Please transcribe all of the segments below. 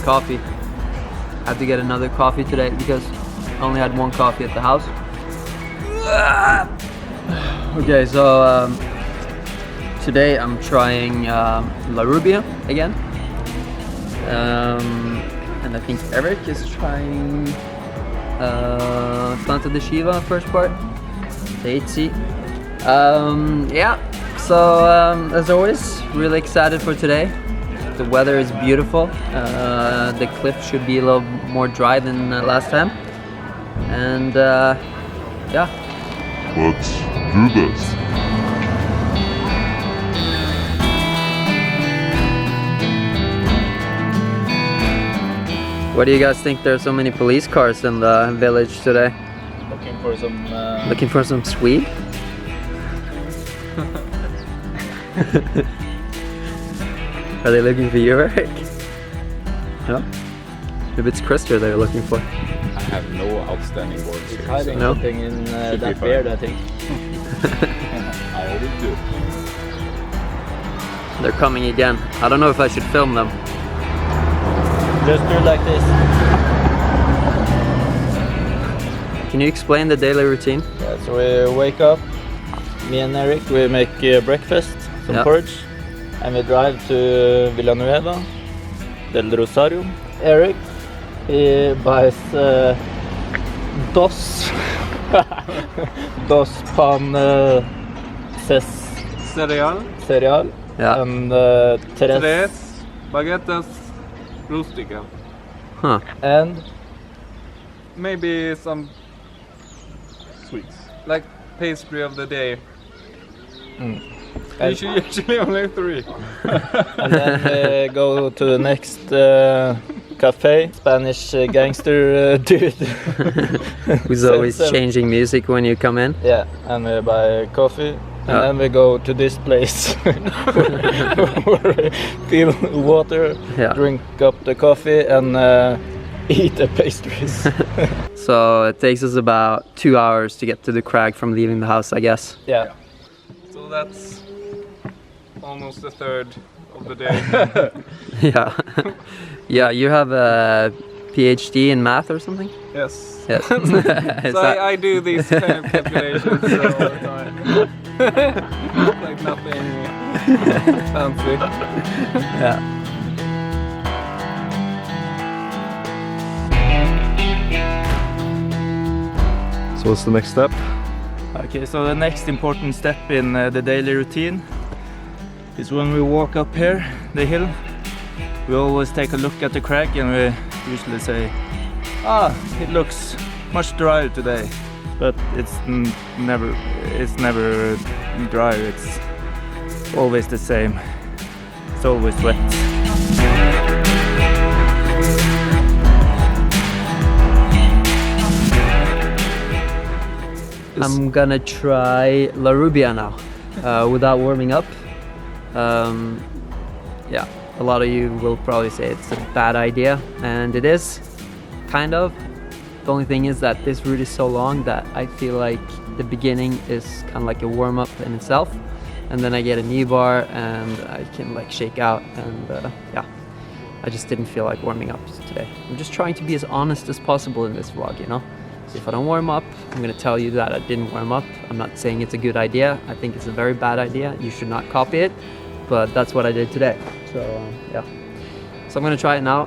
coffee. I have to get another coffee today because I only had one coffee at the house. Okay, so today I'm trying La Rubia again. And I think Erik is trying Santa de Shiva first part, the 8C. Yeah, so as always, really excited for today. The weather is beautiful. The cliff should be a little more dry than last time. And yeah. Let's do this. What do you guys think? There are so many police cars in the village today. Looking for some Swede? Are they looking for you, Erik? No? Maybe it's Christer they're looking for. I have no outstanding words. He's hiding No? something in Should be that fine. beard, I think. I always do. They're coming again. I don't know if I should film them. Just do like this. Can you explain the daily routine? Yeah, so we wake up, me and Erik, we make breakfast, some Yeah. porridge, and we drive to Villanueva del Rosario. Erik, he buys dos pan cereal Yeah. and tres Tres baguettes rustica. Huh. and Maybe some Sweets. like pastry of the day. and, Usually only 3. and then we go to the next cafe. Spanish gangster dude. Who's So- always so- changing music when you come in? Yeah, and we buy coffee. And Yeah. then we go to this place where we fill water, Yeah. drink up the coffee, and eat the pastries. So it takes us about 2 hours to get to the crag from leaving the house, I guess. Yeah. So that's almost a third of the day. Yeah. Yeah, you have a PhD in math or something? Yes. Yes. Is So that- I do these kind of calculations all the time. Like nothing fancy. yeah. So what's the next step? Okay, so the next important step in the daily routine is when we walk up here, the hill. We always take a look at the crag and we usually say, it looks much drier today. But it's never dry, it's always the same. It's always wet. I'm gonna try La Rubia now, without warming up. Yeah, a lot of you will probably say it's a bad idea, and it is, kind of. The only thing is that this route is so long that I feel like the beginning is kind of like a warm-up in itself, and then I get a knee bar and I can like shake out, and yeah, I just didn't feel like warming up today. I'm just trying to be as honest as possible in this vlog, you know? If I don't warm up, I'm gonna tell you that I didn't warm up. I'm not saying it's a good idea. I think it's a very bad idea. You should not copy it, but that's what I did today. So yeah, so I'm gonna try it now.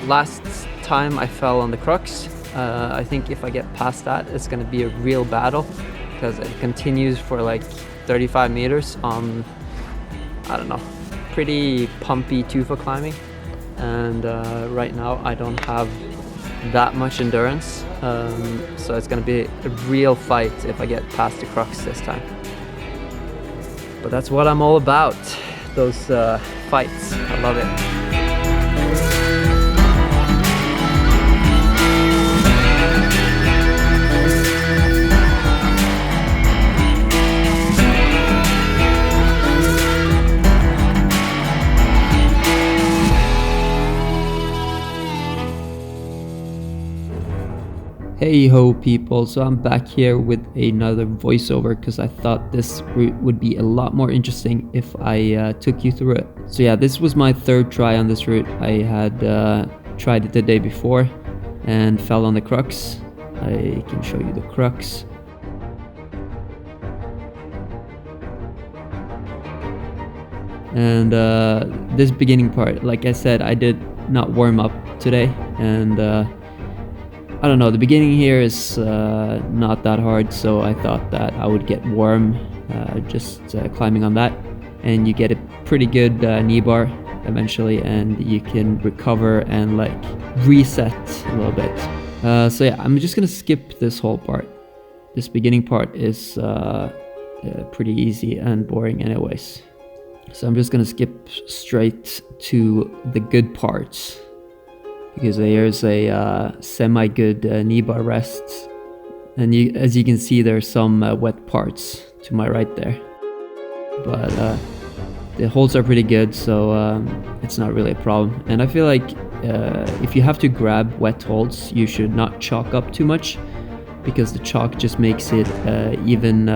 Last time I fell on the Crux. I think if I get past that, it's gonna be a real battle because it continues for like 35 meters on, I don't know, pretty pumpy tufa climbing. And right now I don't have that much endurance, so it's gonna be a real fight if I get past the Crux this time. But that's what I'm all about, those fights. I love it. Hey ho people, so I'm back here with another voiceover because I thought this route would be a lot more interesting if I took you through it. So yeah, this was my third try on this route. I had tried it the day before and fell on the Crux. I can show you the Crux. And this beginning part, like I said, I did not warm up today, and I don't know, the beginning here is not that hard, so I thought that I would get warm just climbing on that, and you get a pretty good knee bar eventually, and you can recover and like reset a little bit. So yeah, I'm just gonna skip this whole part. This beginning part is pretty easy and boring anyways. So I'm just gonna skip straight to the good parts, because there's a semi-good knee bar rest, and as you can see, there's some wet parts to my right there, but the holds are pretty good, so it's not really a problem. And I feel like if you have to grab wet holds, you should not chalk up too much, because the chalk just makes it even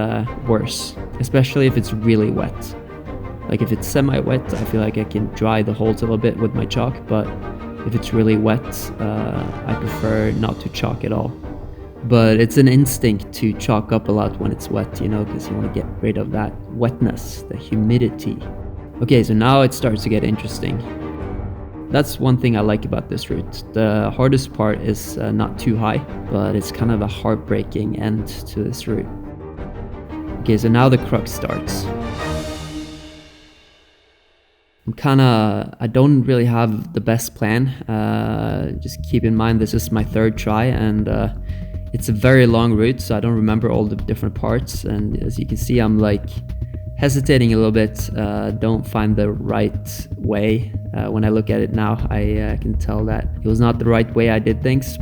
worse, especially if it's really wet. Like if it's semi-wet, I feel like I can dry the holds a little bit with my chalk, but if it's really wet, I prefer not to chalk at all. But it's an instinct to chalk up a lot when it's wet, you know, because you want to get rid of that wetness, the humidity. Okay, so now it starts to get interesting. That's one thing I like about this route. The hardest part is not too high, but it's kind of a heartbreaking end to this route. Okay, so now the Crux starts. I don't really have the best plan. Just keep in mind this is my third try, and it's a very long route, so I don't remember all the different parts, and as you can see, I'm like hesitating a little bit. Don't find the right way. When I look at it now, I can tell that it was not the right way I did things.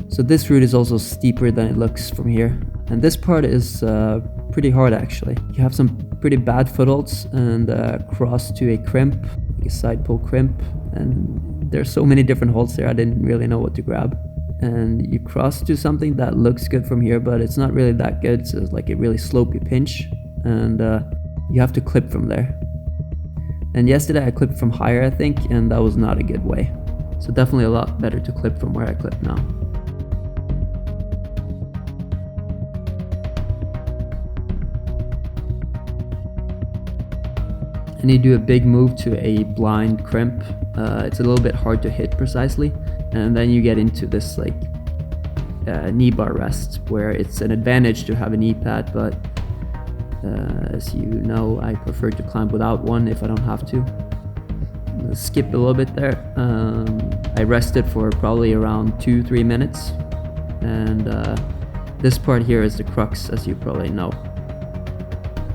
So this route is also steeper than it looks from here, and this part is pretty hard actually. You have some pretty bad footholds and cross to a crimp, like a side pull crimp, and there's so many different holds there, I didn't really know what to grab. And you cross to something that looks good from here, but it's not really that good, so it's like a really slopey pinch, and you have to clip from there. And yesterday I clipped from higher, I think, and that was not a good way. So definitely a lot better to clip from where I clip now. And you do a big move to a blind crimp. It's a little bit hard to hit precisely, and then you get into this like knee bar rest, where it's an advantage to have a knee pad, but as you know, I prefer to climb without one if I don't have to. Skip a little bit there. I rested for probably around 2-3 minutes, and this part here is the Crux, as you probably know.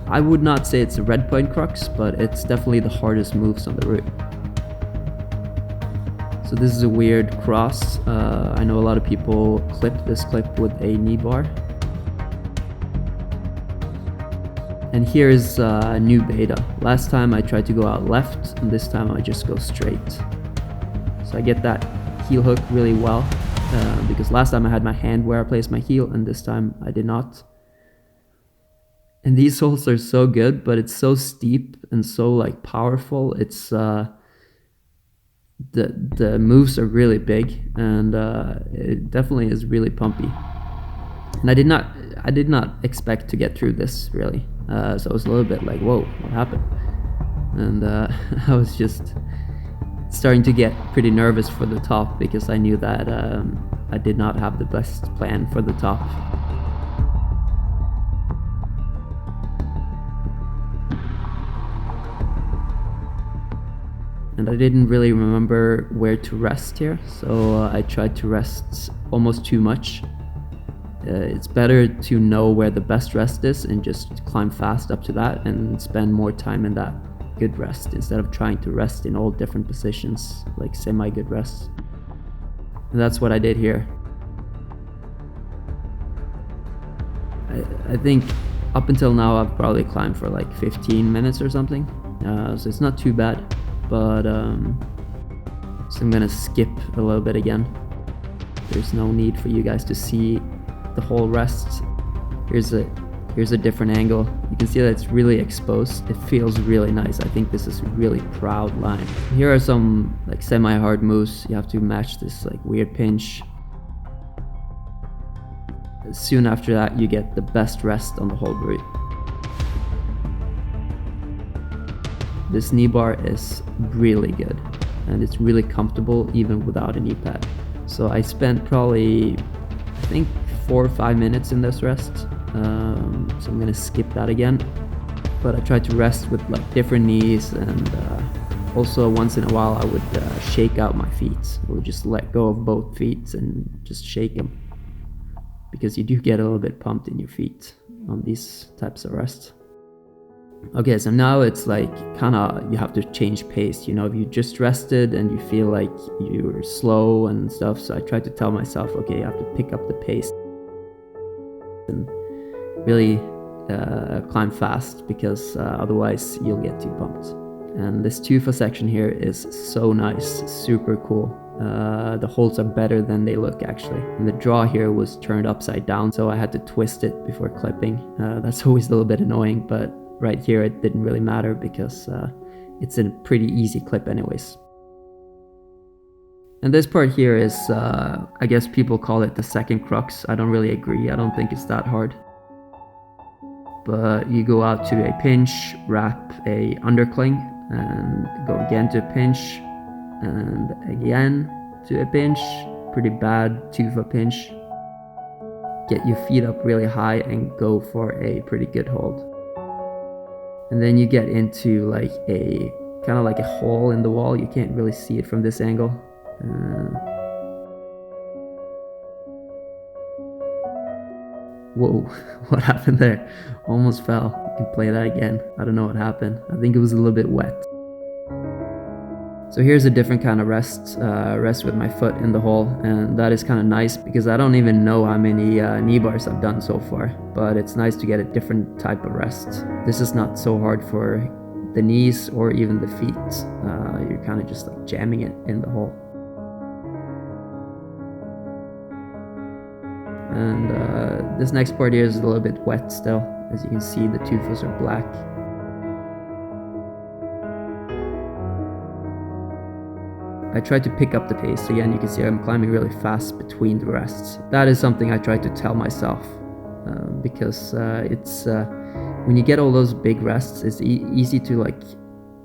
I would not say it's a red point Crux, but it's definitely the hardest moves on the route. So this is a weird cross. I know a lot of people clip this clip with a knee bar. And here is new beta. Last time I tried to go out left, and this time I just go straight. So I get that heel hook really well, because last time I had my hand where I placed my heel, and this time I did not. And these holds are so good, but it's so steep and so like powerful. It's the moves are really big, and it definitely is really pumpy. And I did not expect to get through this really. So I was a little bit like, whoa, what happened? And I was just starting to get pretty nervous for the top, because I knew that I did not have the best plan for the top. And I didn't really remember where to rest here, so I tried to rest almost too much. It's better to know where the best rest is and just climb fast up to that and spend more time in that good rest, instead of trying to rest in all different positions, like semi-good rests. And that's what I did here. I think up until now I've probably climbed for like 15 minutes or something, so it's not too bad. But So I'm gonna skip a little bit again. There's no need for you guys to see the whole rest. Here's a different angle. You can see that it's really exposed. It feels really nice. I think this is a really proud line. Here are some like semi-hard moves. You have to match this like weird pinch. Soon after that, you get the best rest on the whole route. This knee bar is really good, and it's really comfortable even without a knee pad. So I spent probably, I think, 4 or 5 minutes in this rest. So I'm gonna skip that again. But I tried to rest with like different knees, and also once in a while I would shake out my feet. I would just let go of both feet and just shake them, because you do get a little bit pumped in your feet on these types of rests. Okay, so now it's like kinda you have to change pace. You know, if you just rested and you feel like you're slow and stuff, so I tried to tell myself, okay, you have to pick up the pace and really climb fast, because otherwise you'll get too pumped. And this tufa section here is so nice, super cool. The holds are better than they look actually. And the draw here was turned upside down, so I had to twist it before clipping. That's always a little bit annoying, but right here it didn't really matter because it's a pretty easy clip anyways. And this part here is, I guess people call it the second crux. I don't really agree. I don't think it's that hard. But you go out to a pinch, wrap a undercling, and go again to a pinch, and again to a pinch. Pretty bad tufa pinch. Get your feet up really high and go for a pretty good hold. And then you get into like a kind of like a hole in the wall. You can't really see it from this angle. Whoa, what happened there? Almost fell. You can play that again. I don't know what happened. I think it was a little bit wet. So here's a different kind of rest with my foot in the hole, and that is kind of nice because I don't even know how many knee bars I've done so far, but it's nice to get a different type of rest. This is not so hard for the knees or even the feet. You're kind of just like jamming it in the hole. And this next part here is a little bit wet still. As you can see, the tufas are black. I tried to pick up the pace. Again, you can see I'm climbing really fast between the rests. That is something I tried to tell myself because it's when you get all those big rests, it's easy to like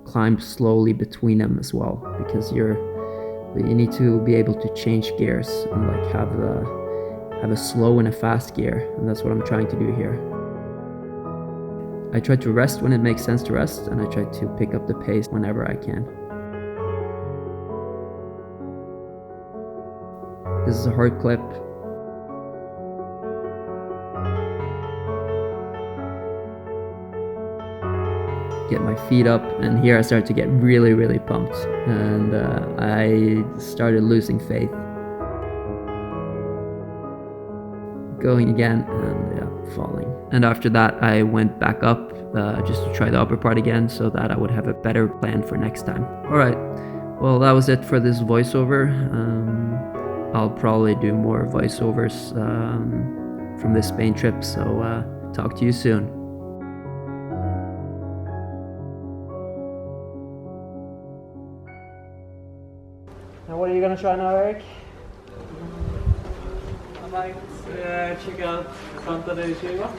climb slowly between them as well, because you need to be able to change gears and like have a slow and a fast gear, and that's what I'm trying to do here. I try to rest when it makes sense to rest, and I try to pick up the pace whenever I can. This is a hard clip. Get my feet up, and here I start to get really, really pumped, and I started losing faith. Going again, and yeah, falling. And after that, I went back up just to try the upper part again, so that I would have a better plan for next time. Alright, well that was it for this voiceover. I'll probably do more voiceovers from this Spain trip, so talk to you soon. And what are you gonna try now, Erik? I might check out Untitled Chapter.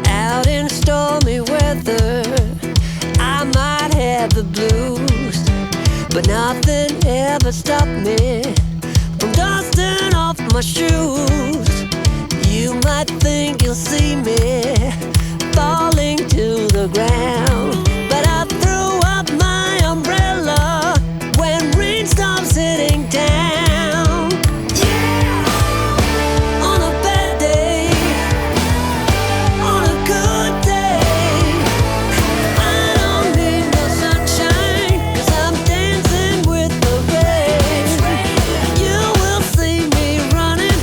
Out in stormy weather, I might have the blues, but nothing ever stopped me from dusting off my shoes. You might think you'll see me falling to the ground, but I threw up my umbrella when rain stops hitting down. Yeah! On a bad day, on a good day, I don't need no sunshine, 'cause I'm dancing with the rain. You will see me running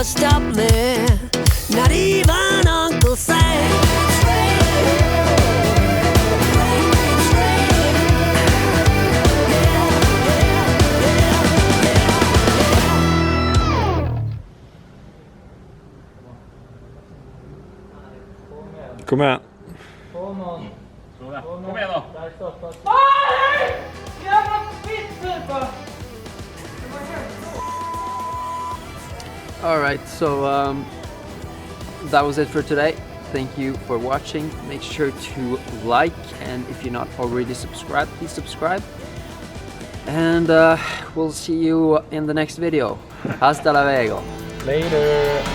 stop me, not even Uncle Sam. Kom igen. Kom igen då. All right, so that was it for today. Thank you for watching. Make sure to like, and if you're not already subscribed, please subscribe. And we'll see you in the next video. Hasta luego. Later.